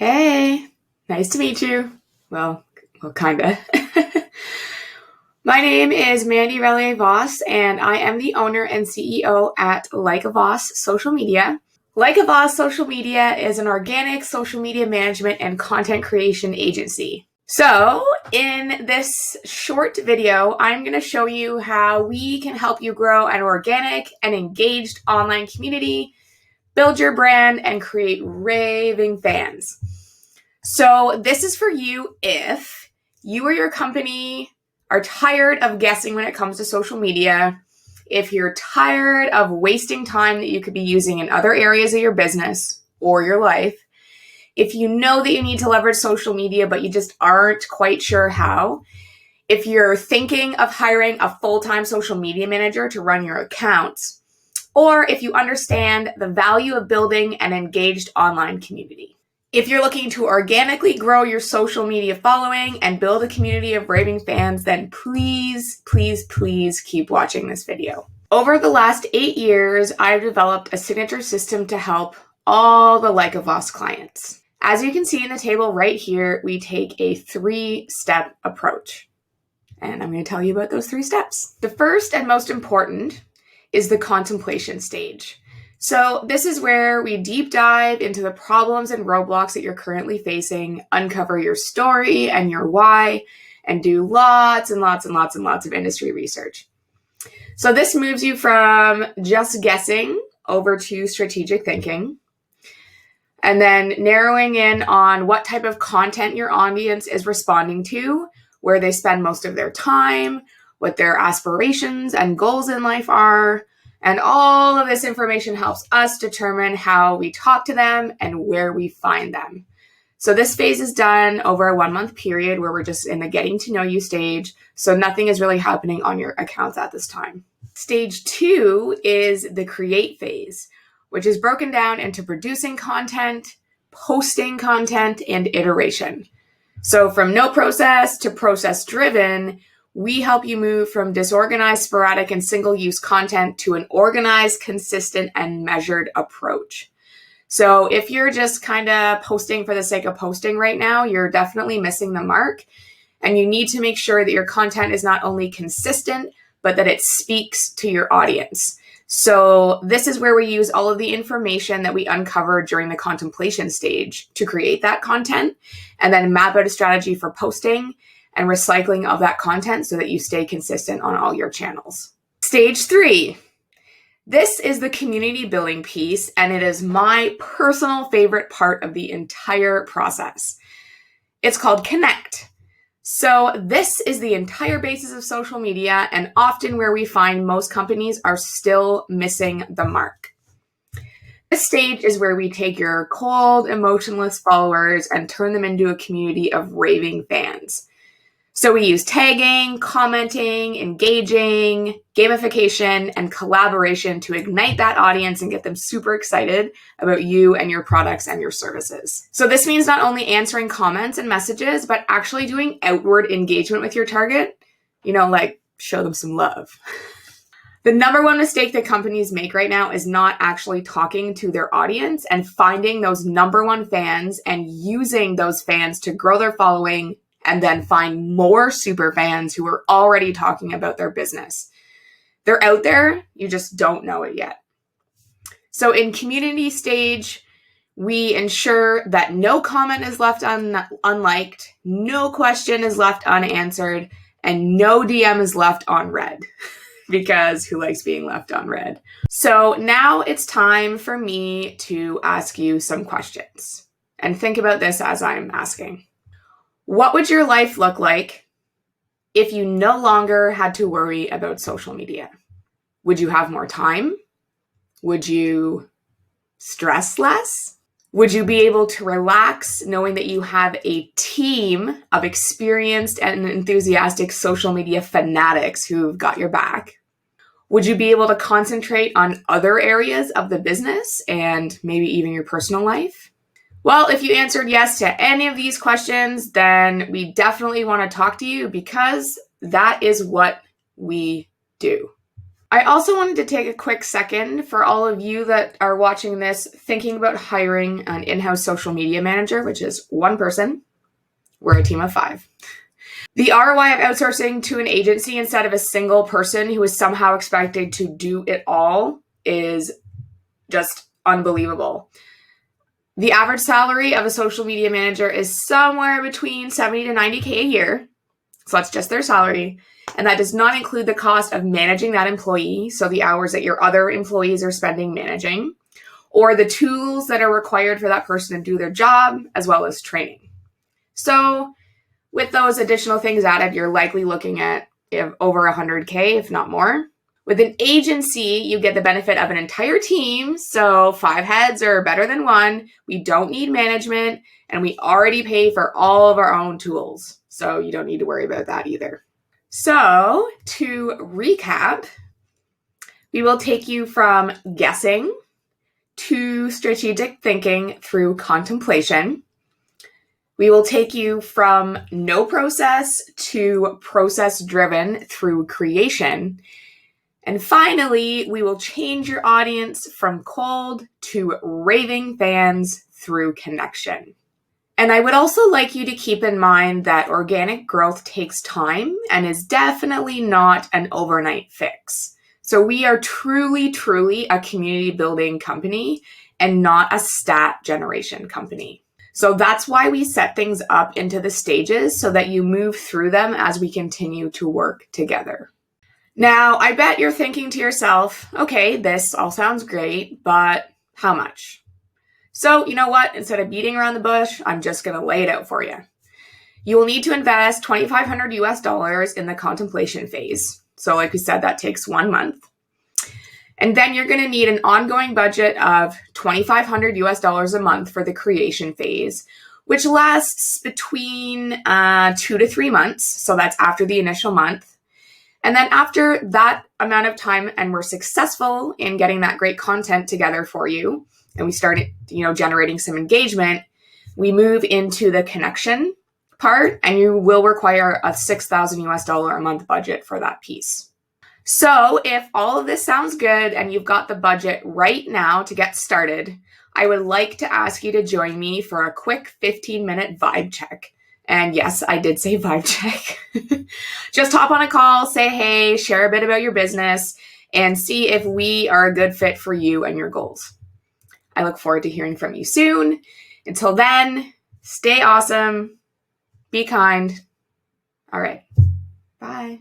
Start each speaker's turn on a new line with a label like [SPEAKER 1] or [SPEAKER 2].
[SPEAKER 1] Hey, nice to meet you. Well, kinda. My name is Mandy Relyea-Voss, and I am the owner and CEO at Voss Social Media. Voss Social Media is an organic social media management and content creation agency. So, in this short video, I'm going to show you how we can help you grow an organic and engaged online community, build your brand, and create raving fans. So this is for you if you or your company are tired of guessing when it comes to social media, if you're tired of wasting time that you could be using in other areas of your business or your life, if you know that you need to leverage social media but you just aren't quite sure how, if you're thinking of hiring a full-time social media manager to run your accounts, or if you understand the value of building an engaged online community. If you're looking to organically grow your social media following and build a community of raving fans, then please keep watching this video. Over the last 8 years, I've developed a signature system to help all the Voss clients. As you can see in the table right here, we take a 3-step approach. And I'm going to tell you about those 3 steps. The first and most important is the contemplation stage. So this is where we deep dive into the problems and roadblocks that you're currently facing, uncover your story and your why, and do lots of industry research. So this moves you from just guessing over to strategic thinking, and then narrowing in on what type of content your audience is responding to, where they spend most of their time, what their aspirations and goals in life are. And all of this information helps us determine how we talk to them and where we find them. So this phase is done over a 1-month period where we're just in the getting to know you stage. So nothing is really happening on your accounts at this time. Stage 2 is the create phase, which is broken down into producing content, posting content, and iteration. So from no process to process driven, we help you move from disorganized, sporadic, and single-use content to an organized, consistent, and measured approach. So if you're just kind of posting for the sake of posting right now, you're definitely missing the mark. And you need to make sure that your content is not only consistent, but that it speaks to your audience. So this is where we use all of the information that we uncover during the contemplation stage to create that content, and then map out a strategy for posting and recycling of that content so that you stay consistent on all your channels. Stage 3. This is the community building piece, and it is my personal favorite part of the entire process. It's called Connect. So this is the entire basis of social media, and often where we find most companies are still missing the mark. This stage is where we take your cold, emotionless followers and turn them into a community of raving fans. So we use tagging, commenting, engaging, gamification, and collaboration to ignite that audience and get them super excited about you and your products and your services. So this means not only answering comments and messages, but actually doing outward engagement with your target, like show them some love. The number one mistake that companies make right now is not actually talking to their audience and finding those number one fans and using those fans to grow their following and then find more super fans who are already talking about their business. They're out there, you just don't know it yet. So in community stage, we ensure that no comment is left unliked, no question is left unanswered, and no DM is left unread. Because who likes being left unread? So now it's time for me to ask you some questions. And think about this as I'm asking. What would your life look like if you no longer had to worry about social media? Would you have more time? Would you stress less? Would you be able to relax knowing that you have a team of experienced and enthusiastic social media fanatics who've got your back? Would you be able to concentrate on other areas of the business and maybe even your personal life? Well, if you answered yes to any of these questions, then we definitely want to talk to you because that is what we do. I also wanted to take a quick second for all of you that are watching this thinking about hiring an in-house social media manager, which is one person. We're a team of 5. The ROI of outsourcing to an agency instead of a single person who is somehow expected to do it all is just unbelievable. The average salary of a social media manager is somewhere between 70 to 90K a year. So that's just their salary. And that does not include the cost of managing that employee, so the hours that your other employees are spending managing, or the tools that are required for that person to do their job, as well as training. So with those additional things added, you're likely looking at over 100K, if not more. With an agency, you get the benefit of an entire team, so 5 heads are better than 1. We don't need management, and we already pay for all of our own tools, so you don't need to worry about that either. So, to recap, we will take you from guessing to strategic thinking through contemplation. We will take you from no process to process-driven through creation. And finally, we will change your audience from cold to raving fans through connection. And I would also like you to keep in mind that organic growth takes time and is definitely not an overnight fix. So we are truly, truly a community building company and not a stat generation company. So that's why we set things up into the stages so that you move through them as we continue to work together. Now, I bet you're thinking to yourself, okay, this all sounds great, but how much? So, you know what? Instead of beating around the bush, I'm just going to lay it out for you. You will need to invest $2,500 in the contemplation phase. So, like we said, that takes 1 month. And then you're going to need an ongoing budget of $2,500 a month for the creation phase, which lasts between 2 to 3 months. So that's after the initial month. And then after that amount of time and we're successful in getting that great content together for you, and we start, generating some engagement, we move into the connection part, and you will require a $6,000 a month budget for that piece. So if all of this sounds good and you've got the budget right now to get started, I would like to ask you to join me for a quick 15-minute vibe check. And yes, I did say vibe check. Just hop on a call, say hey, share a bit about your business, and see if we are a good fit for you and your goals. I look forward to hearing from you soon. Until then, stay awesome, be kind. All right, bye.